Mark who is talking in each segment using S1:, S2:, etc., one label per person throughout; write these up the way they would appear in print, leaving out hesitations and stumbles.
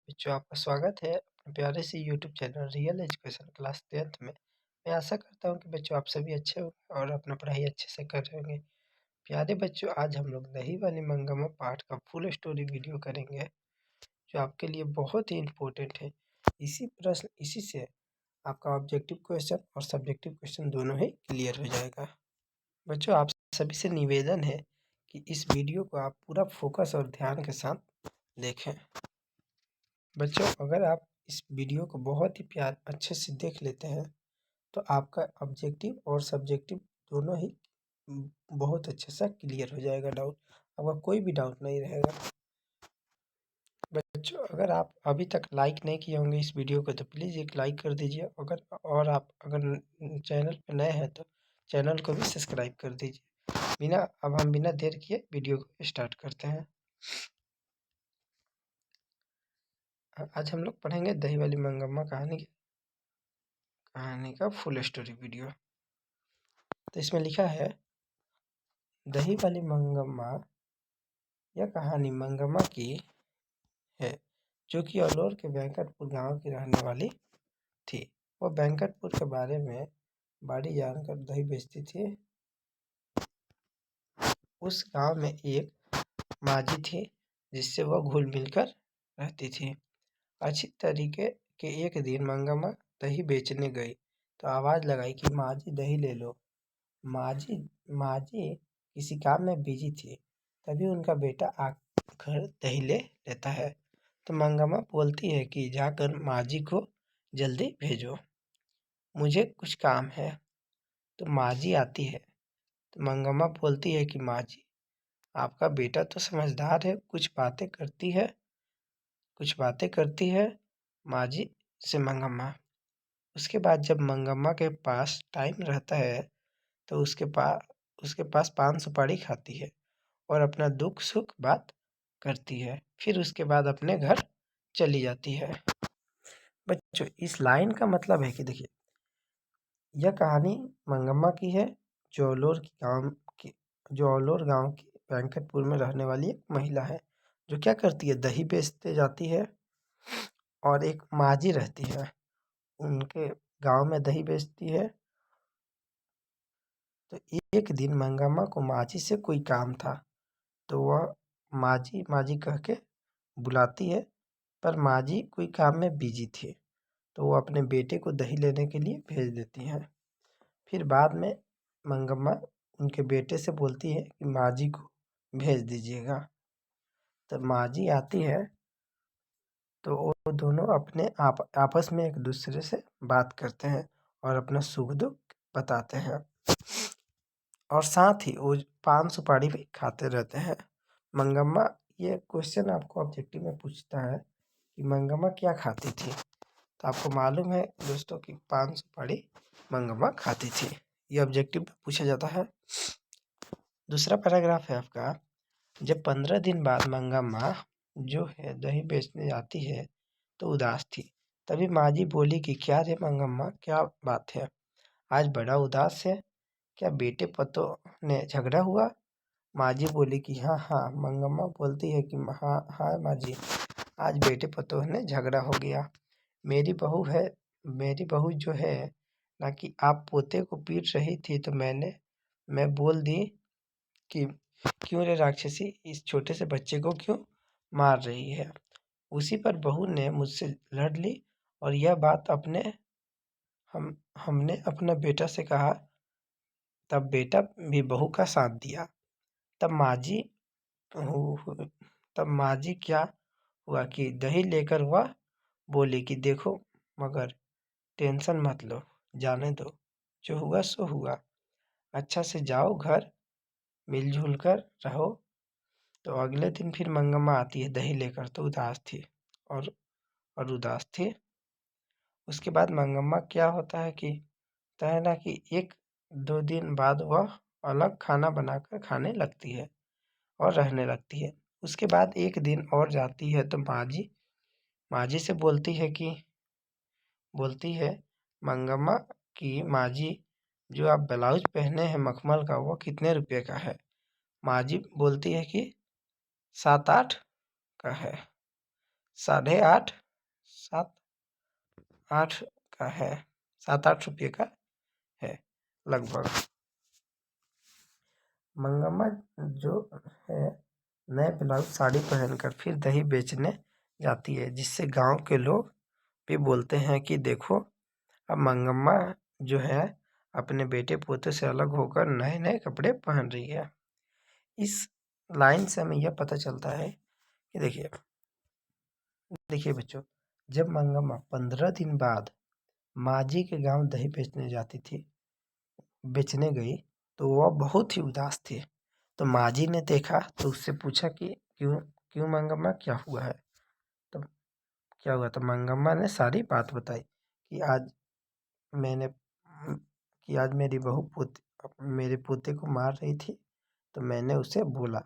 S1: बच्चों, आपका स्वागत है अपने प्यारे से YouTube channel real education class 10th में। मैं आशा करता हूँ कि बच्चों आप सभी अच्छे होंगे और अपना पढ़ाई अच्छे से कर रहे होंगे। प्यारे बच्चों, आज हम लोग दही वाली मंगमा पाठ का फुल स्टोरी वीडियो करेंगे, जो आपके लिए बहुत ही इम्पोर्टेंट है। इसी से आपका ऑब्जेक्टिव क्वेश्चन और सब्जेक्टिव क्वेश्चन दोनों ही क्लियर हो जाएगा। बच्चों, आप सभी से निवेदन है कि इस वीडियो को आप पूरा फोकस और ध्यान के साथ देखें। बच्चों, अगर आप इस वीडियो को बहुत ही अच्छे से देख लेते हैं तो आपका ऑब्जेक्टिव और सब्जेक्टिव दोनों ही बहुत अच्छे से क्लियर हो जाएगा। डाउट आपका कोई भी डाउट नहीं रहेगा। बच्चों, अगर आप अभी तक लाइक नहीं किए होंगे इस वीडियो को तो प्लीज़ एक लाइक कर दीजिए। आप अगर चैनल पर नए हैं तो चैनल को भी सब्सक्राइब कर दीजिए। अब हम बिना देर किए वीडियो को स्टार्ट करते हैं। आज हम लोग पढ़ेंगे दही वाली मंगम्मा कहानी का फुल स्टोरी वीडियो। तो इसमें लिखा है, दही वाली मंगम्मा। यह कहानी मंगम्मा की है, जो कि अलौर के वेंकटपुर गांव की रहने वाली थी। वह वेंकटपुर के बारे में बाड़ी जानकर दही बेचती थी। उस गांव में एक माजी थी जिससे वह घुल मिलकर रहती थी। अच्छी तरीके के एक दिन मंगम्मा दही बेचने गई तो आवाज़ लगाई कि माजी दही ले लो। माजी माजी किसी काम में बिजी थी। तभी उनका बेटा आकर दही ले लेता है तो मंगम्मा बोलती है कि जाकर माजी को जल्दी भेजो, मुझे कुछ काम है। तो माजी आती है तो मंगम्मा बोलती है कि माजी, आपका बेटा तो समझदार है, कुछ बातें करती है माजी से मंगम्मा। उसके बाद जब मंगम्मा के पास टाइम रहता है तो उसके पास पान सुपारी खाती है और अपना दुख सुख बात करती है। फिर उसके बाद अपने घर चली जाती है। बच्चों, इस लाइन का मतलब है कि देखिए, यह कहानी मंगम्मा की है, जो अलौर गांव की वेंकटपुर में रहने वाली एक महिला है, जो क्या करती है, दही बेचते जाती है। और एक माजी रहती है, उनके गांव में दही बेचती है। तो एक दिन मंगम्मा को माजी से कोई काम था तो वह माजी माजी कह के बुलाती है, पर माजी कोई काम में बिजी थी तो वो अपने बेटे को दही लेने के लिए भेज देती हैं। फिर बाद में मंगम्मा उनके बेटे से बोलती है कि माजी को भेज दीजिएगा। तो माजी आती है तो वो दोनों आपस में एक दूसरे से बात करते हैं और अपना सुख दुख बताते हैं और साथ ही वो पान सुपारी भी खाते रहते हैं। मंगम्मा, ये क्वेश्चन आपको ऑब्जेक्टिव में पूछता है कि मंगम्मा क्या खाती थी। तो आपको मालूम है दोस्तों कि पान सुपारी मंगम्मा खाती थी। ये ऑब्जेक्टिव में पूछा जाता है। दूसरा पैराग्राफ है आपका, जब 15 दिन बाद मंगम्मा जो है दही बेचने जाती है तो उदास थी। तभी माजी बोली कि क्या रे मंगम्मा, क्या बात है, आज बड़ा उदास है, क्या बेटे पतों ने झगड़ा हुआ। माजी बोली कि हाँ हाँ। मंगम्मा बोलती है कि हाँ हाँ माजी, आज बेटे पतों ने झगड़ा हो गया। मेरी बहू जो है ना कि आप पोते को पीट रही थी तो मैं बोल दी कि क्यों रे राक्षसी, इस छोटे से बच्चे को क्यों मार रही है। उसी पर बहू ने मुझसे लड़ ली और यह बात हमने अपना बेटा से कहा, तब बेटा भी बहू का साथ दिया। तब माजी तब माजी क्या हुआ कि दही लेकर वह बोली कि देखो मगर, टेंशन मत लो, जाने दो, जो हुआ सो हुआ, अच्छा से जाओ घर, मिलजुल कर रहो। तो अगले दिन फिर मंगम्मा आती है दही लेकर तो और उदास थी। उसके बाद मंगम्मा क्या होता है कि है ना कि 1-2 दिन बाद वह अलग खाना बनाकर खाने लगती है और रहने लगती है। उसके बाद एक दिन और जाती है तो माजी से बोलती है मंगम्मा की माजी, जो आप ब्लाउज पहने हैं मखमल का, वो कितने रुपए का है। माजी बोलती है कि 7-8 का है। 8.5 7 8 का है, 7-8 रुपये का है लगभग। मंगम्मा जो है नए ब्लाउज साड़ी पहनकर फिर दही बेचने जाती है, जिससे गांव के लोग भी बोलते हैं कि देखो अब मंगम्मा जो है अपने बेटे पोते से अलग होकर नए नए कपड़े पहन रही है। इस लाइन से हमें यह पता चलता है कि देखिए देखिए बच्चों, जब मंगम्मा 15 दिन बाद माँ जी के गांव दही बेचने गई तो वह बहुत ही उदास थी। तो माँ जी ने देखा तो उससे पूछा कि क्यों क्यों मंगम्मा, क्या हुआ है? तो क्या हुआ? तो मंगम्मा ने सारी बात बताई कि मैंने आज मेरी बहू मेरे पोते को मार रही थी, तो मैंने उसे बोला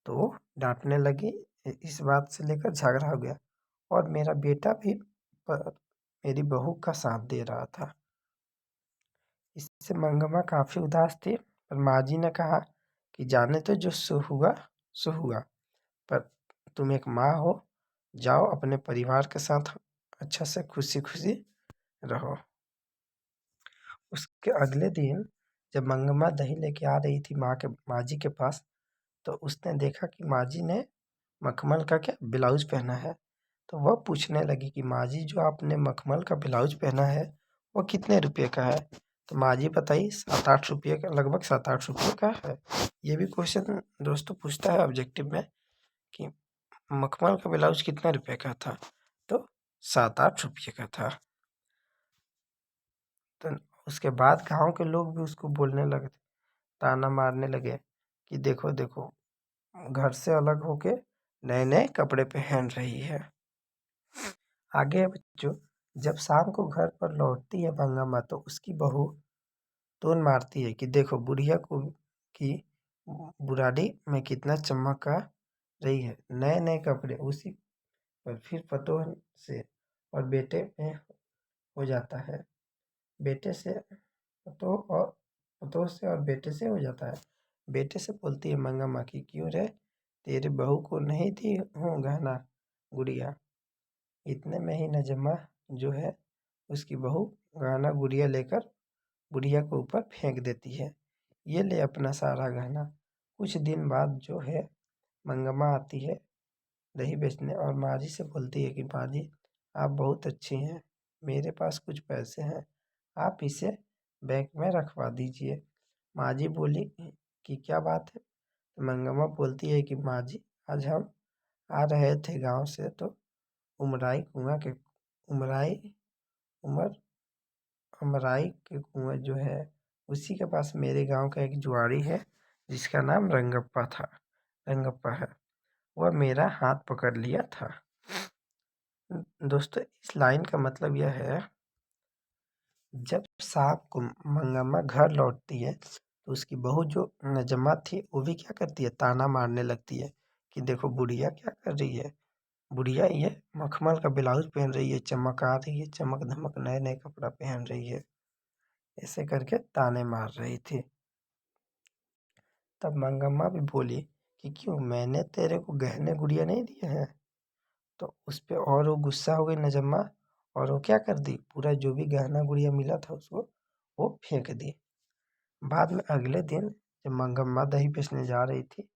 S1: तो वो डांटने लगी। इस बात से लेकर झगड़ा हो गया और मेरा बेटा भी मेरी बहू का साथ दे रहा था। इससे मंगम्मा काफ़ी उदास थी, पर माँ जी ने कहा कि जाने तो जो सो हुआ, पर तुम एक माँ हो, जाओ अपने परिवार के साथ अच्छा से खुशी खुशी रहो। उसके अगले दिन जब मंगम्मा दही लेके आ रही थी माँ जी के पास, तो उसने देखा कि माँ जी ने मखमल का क्या ब्लाउज पहना है। तो वह पूछने लगी कि माँ जी, जो आपने मखमल का ब्लाउज पहना है वो कितने रुपये का है? तो माँ जी बताई 7-8 रुपये का, लगभग 7-8 रुपये का है। ये भी क्वेश्चन दोस्तों पूछता है ऑब्जेक्टिव में कि मखमल का ब्लाउज कितने रुपये का था? तो 7-8 रुपये का था। तो उसके बाद गांव के लोग भी उसको बोलने लगे, ताना मारने लगे कि देखो देखो, घर से अलग होके नए नए कपड़े पहन रही है। आगे है बच्चों, जब शाम को घर पर लौटती है मंगम्मा तो उसकी बहू टोन मारती है कि देखो बुढ़िया को की बुराड़ी में कितना चमक आ रही है। नए नए कपड़े उसी पर फिर पतोह से और बेटे में हो जाता है। बेटे से पतोह और पतोह से और बेटे से हो जाता है। बेटे से बोलती है मंगम्मा की क्यों रे, तेरे बहू को नहीं दी हूँ गहना गुड़िया? इतने में ही नजम्मा जो है उसकी बहू गहना गुड़िया लेकर बुढ़िया को ऊपर फेंक देती है। ये ले अपना सारा गहना। कुछ दिन बाद जो है मंगम्मा आती है दही बेचने और माँ जी से बोलती है कि माँ जी, आप बहुत अच्छी हैं, मेरे पास कुछ पैसे हैं, आप इसे बैंक में रखवा दीजिए। माँ जी बोली कि क्या बात है? तो मंगम्मा बोलती है कि माँ जी, आज हम आ रहे थे गांव से तो उमराई कुआं के उमराई उमर अमराई के कुआं जो है उसी के पास मेरे गांव का एक जुआरी है जिसका नाम रंगप्पा है। वह मेरा हाथ पकड़ लिया था। दोस्तों, इस लाइन का मतलब यह है, जब शाम को मंगम्मा घर लौटती है तो उसकी बहू जो नजम्मा थी वो भी क्या करती है, ताना मारने लगती है कि देखो बुढ़िया क्या कर रही है, बुढ़िया ये मखमल का ब्लाउज पहन रही है, चमका रही है, चमक धमक नए नए कपड़ा पहन रही है, ऐसे करके ताने मार रही थी। तब मंगम्मा भी बोली कि क्यों, मैंने तेरे को गहने गुड़िया नहीं दिए हैं? तो उस पे और वो गुस्सा हो गई नजम्मा और वो क्या कर दी, पूरा जो भी गहना गुड़िया मिला था उसको वो फेंक दी। बाद में अगले दिन जब मंगम्मा दही बेचने जा रही थी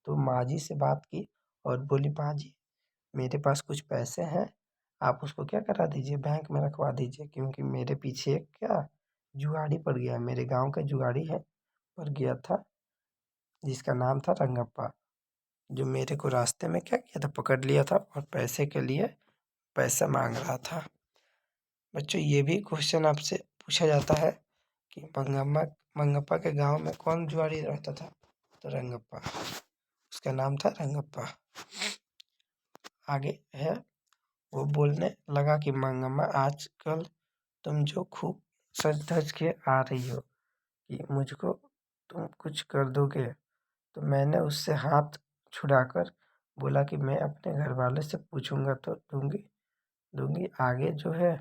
S1: तो माँ जी से बात की और बोली, माँ जी मेरे पास कुछ पैसे हैं, आप उसको क्या करा दीजिए, बैंक में रखवा दीजिए, क्योंकि मेरे पीछे एक क्या जुगाड़ी पड़ गया, मेरे गांव का जुगाड़ी है पड़ गया था जिसका नाम था रंगप्पा, जो मेरे को रास्ते में क्या किया था, पकड़ लिया था और पैसे के लिए पैसा मांग रहा था। बच्चों, ये भी क्वेश्चन आपसे पूछा जाता है कि मंगप्पा के गांव में कौन जुआरी रहता था? तो रंगप्पा, उसका नाम था रंगप्पा। आगे है, वो बोलने लगा कि मंगम्मा आजकल तुम जो खूब सज धज के आ रही हो कि मुझको तुम कुछ कर दोगे। तो मैंने उससे हाथ छुड़ाकर बोला कि मैं अपने घर वाले से पूछूंगा तो दूंगी दूंगी। आगे जो है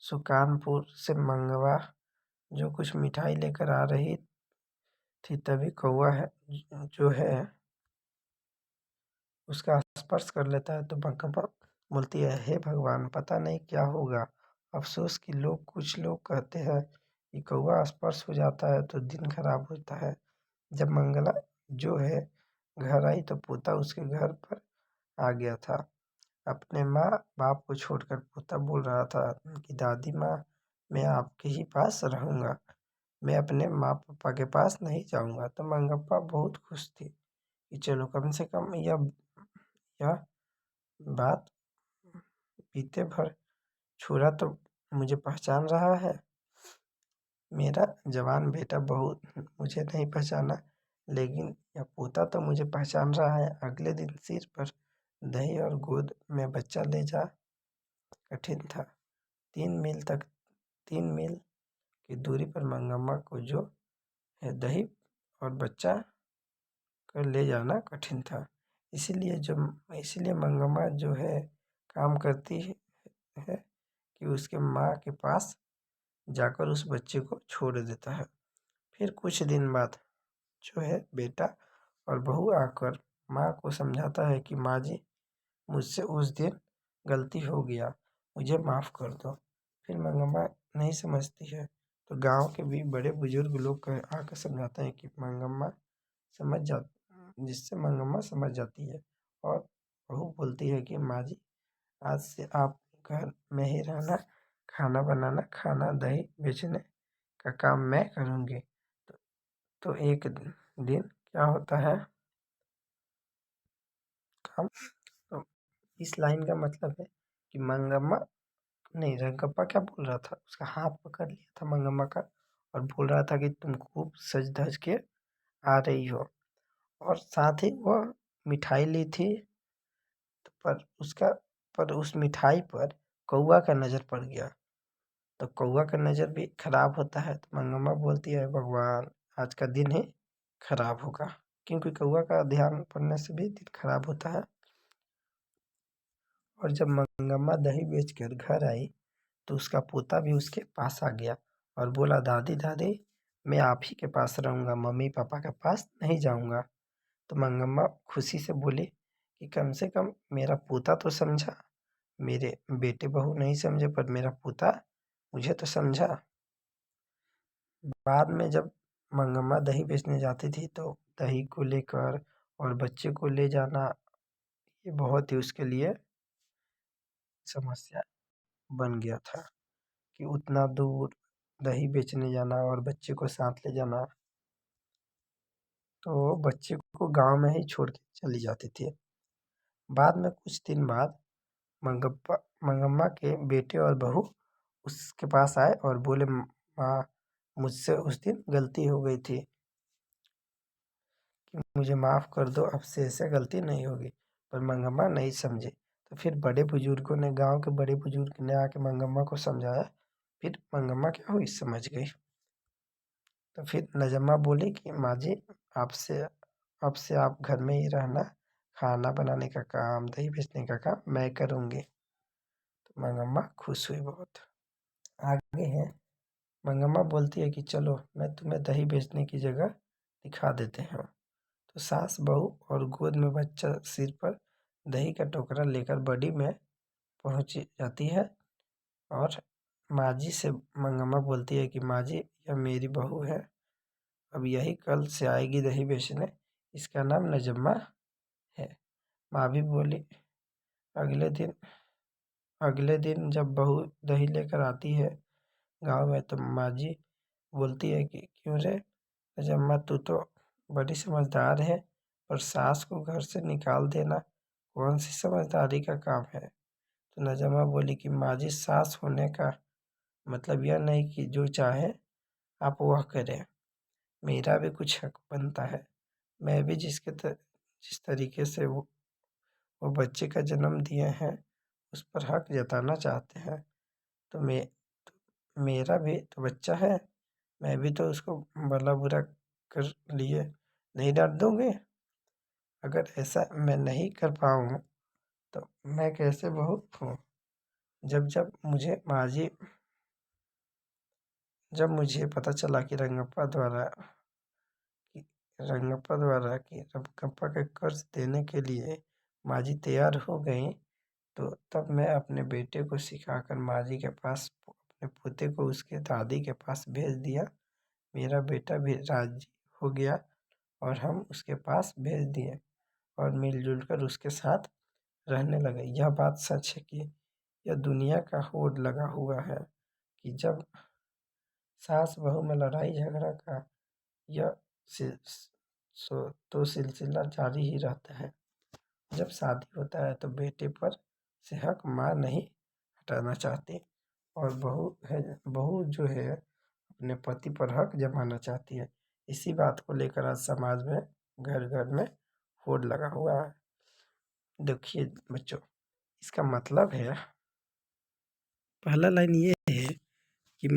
S1: सुकानपुर से मंगवा जो कुछ मिठाई लेकर आ रही थी, तभी कौआ है जो है उसका स्पर्श कर लेता है तो मंगम्मा बोलती है, हे भगवान, पता नहीं क्या होगा। अफसोस कि कुछ लोग कहते हैं कि कौवा स्पर्श हो जाता है तो दिन खराब होता है। जब मंगला जो है घर आई तो पोता उसके घर पर आ गया था। अपने माँ बाप को छोड़कर पोता बोल रहा था कि दादी माँ, मैं आपके ही पास रहूँगा, मैं अपने माँ पापा के पास नहीं जाऊँगा। तो मंगप्पा बहुत खुश थी कि चलो कम से कम यह बात बीते भर छुरा तो मुझे पहचान रहा है। मेरा जवान बेटा बहुत मुझे नहीं पहचाना, लेकिन यह पोता तो मुझे पहचान रहा है। अगले दिन सिर पर दही और गोद में बच्चा ले जा कठिन था। 3 मील की दूरी पर मंगम्मा को जो है दही और बच्चा कर ले जाना कठिन था। इसीलिए मंगम्मा जो है काम करती है कि उसके माँ के पास जाकर उस बच्चे को छोड़ देता है। फिर कुछ दिन बाद जो है बेटा और बहू आकर माँ को समझाता है कि माँ जी, मुझसे उस दिन गलती हो गया, मुझे माफ़ कर दो। फिर मंगम्मा नहीं समझती है तो गांव के भी बड़े बुजुर्ग लोग आकर समझाते हैं कि समझ जा जिससे मंगम्मा समझ जाती है और बहू बोलती है कि माँ जी, आज से आप घर में ही रहना, खाना बनाना, खाना दही बेचने का काम मैं करूँगी। तो एक दिन क्या होता है काम, तो इस लाइन का मतलब है कि मंगम्मा नहीं, रंगप्पा क्या बोल रहा था, उसका हाथ पकड़ लिया था मंगम्मा का और बोल रहा था कि तुम खूब सज धज के आ रही हो। और साथ ही वह मिठाई ली थी, तो पर उस मिठाई पर कौवा का नज़र पड़ गया। तो कौवा का नज़र भी खराब होता है, तो मंगम्मा बोलती है, भगवान, आज का दिन ही खराब होगा, क्योंकि कौवा का ध्यान पड़ने से भी दिन खराब होता है। और जब मंगम्मा दही बेचकर घर आई तो उसका पोता भी उसके पास आ गया और बोला, दादी दादी, मैं आप ही के पास रहूँगा, मम्मी पापा के पास नहीं जाऊँगा। तो मंगम्मा खुशी से बोली कि कम से कम मेरा पोता तो समझा, मेरे बेटे बहू नहीं समझे पर मेरा पोता मुझे तो समझा। बाद में जब मंगम्मा दही बेचने जाती थी तो दही को लेकर और बच्चे को ले जाना, ये बहुत ही उसके लिए समस्या बन गया था कि उतना दूर दही बेचने जाना और बच्चे को साथ ले जाना। तो बच्चे को गांव में ही छोड़ के चली जाती थी। बाद में कुछ दिन बाद मंगम्मा के बेटे और बहू उसके पास आए और बोले, माँ, मुझसे उस दिन गलती हो गई थी कि मुझे माफ़ कर दो, अब से ऐसे गलती नहीं होगी। पर मंगम्मा नहीं समझे। तो फिर गांव के बड़े बुजुर्ग ने आके मंगम्मा को समझाया। फिर मंगम्मा क्या हुई, समझ गई। तो फिर नजम्मा बोली कि माँ जी, आपसे अब से आप घर में ही रहना, खाना बनाने का काम, दही बेचने का काम मैं करूँगी। तो मंगम्मा खुश हुई बहुत। आगे है, मंगम्मा बोलती है कि चलो मैं तुम्हें दही बेचने की जगह दिखा देते हैं। तो सास बहू और गोद में बच्चा सिर पर दही का टोकरा लेकर बड़ी में पहुंच जाती है और माँ जी से मंगम्मा बोलती है कि माँ जी, यह मेरी बहू है, अब यही कल से आएगी दही बेचने, इसका नाम नजम्मा है। माँ भी बोली। अगले दिन अगले दिन जब बहू दही लेकर आती है गांव में तो माँ जी बोलती है कि क्यों रे नजम्मा, तू तो बड़ी समझदार है, पर सास को घर से निकाल देना कौन सी समझदारी का काम है। तो नजम्मा बोली कि माँ जी, सास होने का मतलब यह नहीं कि जो चाहे आप वह करें, मेरा भी कुछ हक बनता है। मैं भी जिस तरीके से वो बच्चे का जन्म दिए हैं उस पर हक जताना चाहते हैं। तो मेरा भी तो बच्चा है, मैं भी तो उसको भला बुरा कर लिए नहीं डांट दूंगे। अगर ऐसा मैं नहीं कर पाऊँ तो मैं कैसे बहू हूँ। जब जब मुझे माजी जब मुझे पता चला कि रंगप्पा द्वारा कि रंगप्पा के कर्ज देने के लिए माँ जी तैयार हो गई, तो तब मैं अपने बेटे को सिखाकर माँ जी के पास, अपने पोते को उसके दादी के पास भेज दिया। मेरा बेटा भी राजी हो गया और हम उसके पास भेज दिए और मिलजुल कर उसके साथ रहने लगे। यह बात सच है कि यह दुनिया का होड़ लगा हुआ है कि जब सास बहू में लड़ाई झगड़ा का यह तो सिलसिला जारी ही रहता है। जब शादी होता है तो बेटे पर से हक माँ नहीं हटाना चाहती और बहू जो है अपने पति पर हक जमाना चाहती है। इसी बात को लेकर आज समाज में घर घर में होड़ लगा हुआ है। देखिए बच्चों, इसका मतलब है, पहला लाइन ये है कि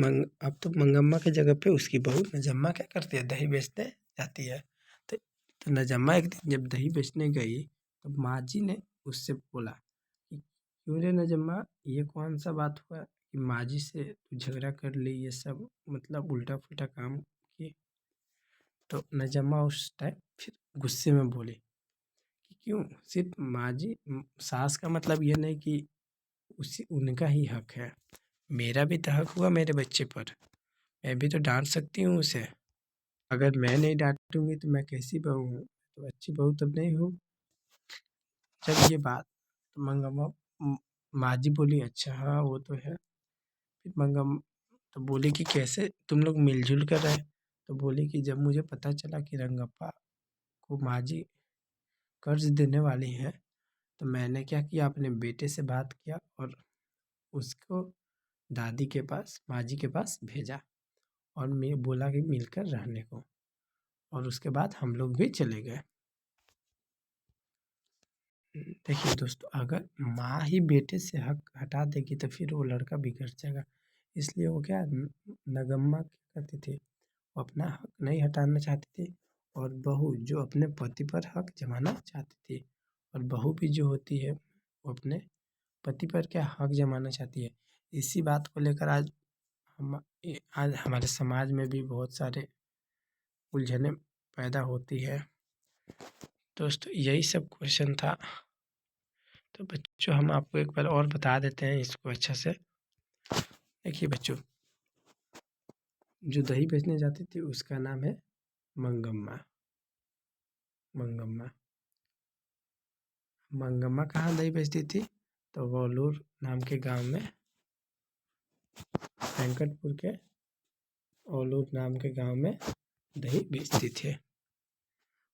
S1: अब तो मंगम्मा की जगह पे उसकी बहू नजम्मा क्या करती है, दही बेचने जाती है। तो नजम्मा एक दिन जब दही बेचने गई तो माँ जी ने उससे बोला कि क्यों रे नजम्मा, ये कौन सा बात हुआ कि माँ जी से तू झगड़ा कर ली, ये सब मतलब उल्टा पुल्टा काम किए। तो नजम्मा उस टाइम फिर गुस्से में बोली कि क्यों, सिर्फ माँ जी सास का मतलब ये नहीं कि उसी उनका ही हक है, मेरा भी तो हक हुआ मेरे बच्चे पर, मैं भी तो डांट सकती हूँ उसे। अगर मैं नहीं डांटूंगी तो मैं कैसी बहू हूँ, तो अच्छी बहू तब नहीं हूँ। जब ये बात तो मंगम्मा माँ जी बोली अच्छा हाँ वो तो है। फिर मंगम तो बोली कि कैसे तुम लोग मिलजुल कर रहे। तो बोली कि जब मुझे पता चला कि रंगप्पा को माँ जी कर्ज देने वाली हैं तो मैंने क्या किया, अपने बेटे से बात किया और उसको दादी के पास, माँ जी के पास भेजा और मैं बोला कि मिलकर रहने को, और उसके बाद हम लोग भी चले गए। देखिए दोस्तों, अगर माँ ही बेटे से हक हटा देगी तो फिर वो लड़का बिगड़ जाएगा। इसलिए वो क्या नगम्मा क्या करती थी, वो अपना हक नहीं हटाना चाहती थी और बहू जो अपने पति पर हक जमाना चाहती थी, और बहू भी जो होती है वो अपने पति पर क्या हक जमाना चाहती है। इसी बात को लेकर आज हमारे समाज में भी बहुत सारे उलझनें पैदा होती है। दोस्तों यही सब क्वेश्चन था। तो बच्चों हम आपको एक बार और बता देते हैं इसको अच्छा से। देखिए बच्चों, जो दही बेचने जाती थी उसका नाम है मंगम्मा। मंगम्मा मंगम्मा कहाँ दही बेचती थी, तो वोलूर नाम के गांव में, वेंकटपुर के ओलूर नाम के गांव में दही बेचती थी।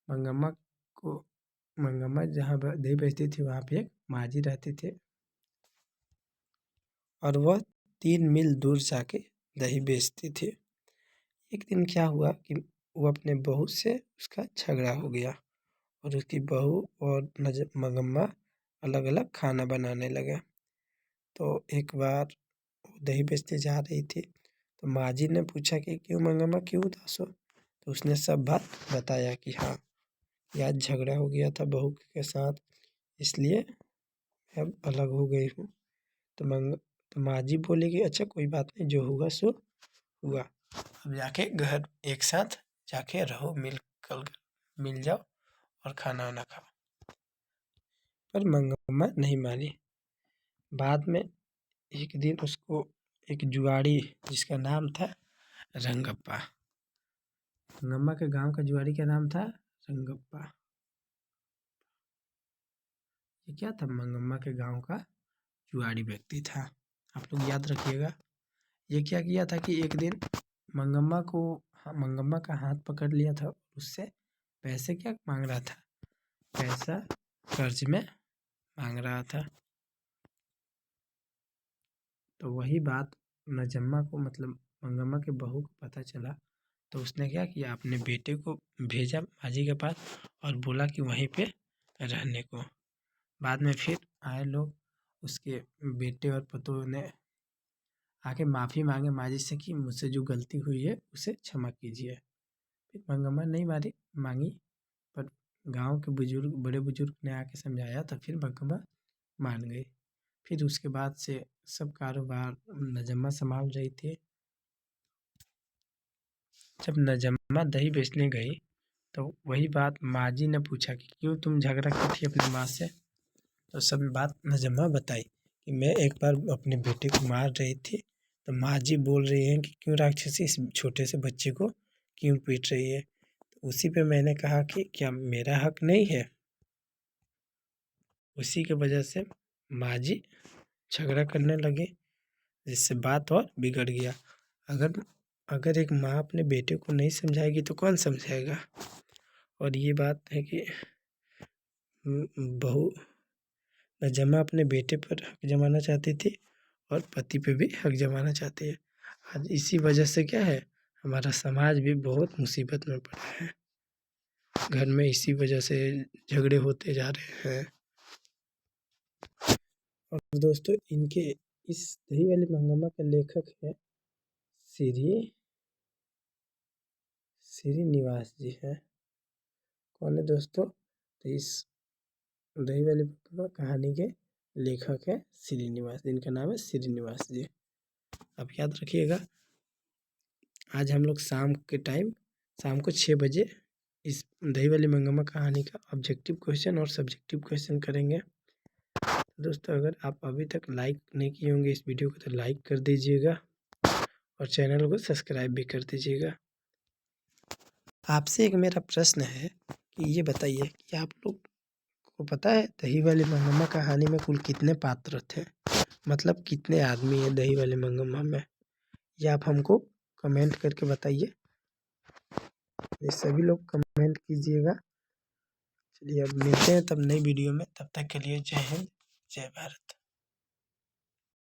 S1: मंगम्मा को मंगम्मा जहाँ दही बेचती थी वहाँ पे एक माँ जी रहती थी और वह 3 मील दूर जाके दही बेचती थी। एक दिन क्या हुआ कि वो अपने बहू से उसका झगड़ा हो गया और उसकी बहू और मंगम्मा अलग अलग खाना बनाने लगे। तो एक बार वो दही बेचने जा रही थी तो माँ जी ने पूछा कि क्यों मंगम्मा, क्यों उदास हो। तो उसने सब बात बताया कि हाँ, आज झगड़ा हो गया था बहू के साथ, इसलिए मैं अब अलग हो गई हूँ। तो माँ जी बोली कि अच्छा कोई बात नहीं, जो हुआ सो हुआ, अब जाके घर एक साथ जाके रहो, मिल जाओ और खाना वाना खाओ। पर मंगम्मा नहीं मानी। बाद में एक दिन उसको एक जुआड़ी जिसका नाम था रंगप्पा, मंगम्मा के गांव का जुआड़ी का नाम था रंगप्पा। ये क्या था, मंगम्मा के गांव का जुआड़ी व्यक्ति था। आप लोग याद रखिएगा। ये क्या किया था कि एक दिन मंगम्मा का हाथ पकड़ लिया था, उससे पैसे क्या मांग रहा था, पैसा कर्ज में मांग रहा था। तो वही बात नजम्मा को, मतलब मंगम्मा के बहू को पता चला। तो उसने क्या किया, अपने बेटे को भेजा माँ जी के पास और बोला कि वहीं पे रहने को। बाद में फिर आए लोग, उसके बेटे और पतोह ने आके माफ़ी मांगे माँ जी से कि मुझसे जो गलती हुई है उसे क्षमा कीजिए। फिर मंगम्मा नहीं मांगी, पर गांव के बड़े बुजुर्ग ने आके समझाया तो फिर मंगम्मा मान गई। फिर उसके बाद से सब कारोबार नजम्मा संभाल रही थी। जब नजम्मा दही बेचने गई तो वही बात माँ जी ने पूछा कि क्यों तुम झगड़ा की थी अपनी माँ से। तो सब बात नजम्मा बताई कि मैं एक बार अपने बेटे को मार रही थी, तो माँ जी बोल रही हैं कि क्यों राक्षसी इस छोटे से बच्चे को क्यों पीट रही है। तो उसी पे मैंने कहा कि क्या मेरा हक नहीं है। उसी के वजह से माँ जी झगड़ा करने लगे, जिससे बात और बिगड़ गया। अगर अगर एक माँ अपने बेटे को नहीं समझाएगी तो कौन समझाएगा। और ये बात है कि बहू नजम्मा अपने बेटे पर हक जमाना चाहती थी और पति पे भी हक जमाना चाहती है। आज इसी वजह से क्या है, हमारा समाज भी बहुत मुसीबत में पड़ा है। घर में इसी वजह से झगड़े होते जा रहे हैं। और दोस्तों, इनके इस दही वाली मंगम्मा के लेखक है श्रीनिवास जी हैं। कौन है दोस्तों? तो इस दही वाली मंगम्मा कहानी के लेखक है श्रीनिवास, जिनका नाम है श्रीनिवास जी। आप याद रखिएगा। आज हम लोग शाम को 6 बजे इस दही वाली मंगम्मा कहानी का ऑब्जेक्टिव क्वेश्चन और सब्जेक्टिव क्वेश्चन करेंगे। दोस्तों, अगर आप अभी तक लाइक नहीं किए होंगे इस वीडियो को तो लाइक कर दीजिएगा और चैनल को सब्सक्राइब भी कर दीजिएगा। आपसे एक मेरा प्रश्न है कि ये बताइए कि आप लोग को पता है दही वाली मंगम्मा कहानी में कुल कितने पात्र थे? मतलब कितने आदमी हैं दही वाली मंगम्मा में? ये आप हमको कमेंट करके बताइए। ये सभी लोग कमेंट कीजिएगा। चलिए अब मिलते हैं तब नई वीडियो में, तब तक के लिए जय हिंद, जय भारत।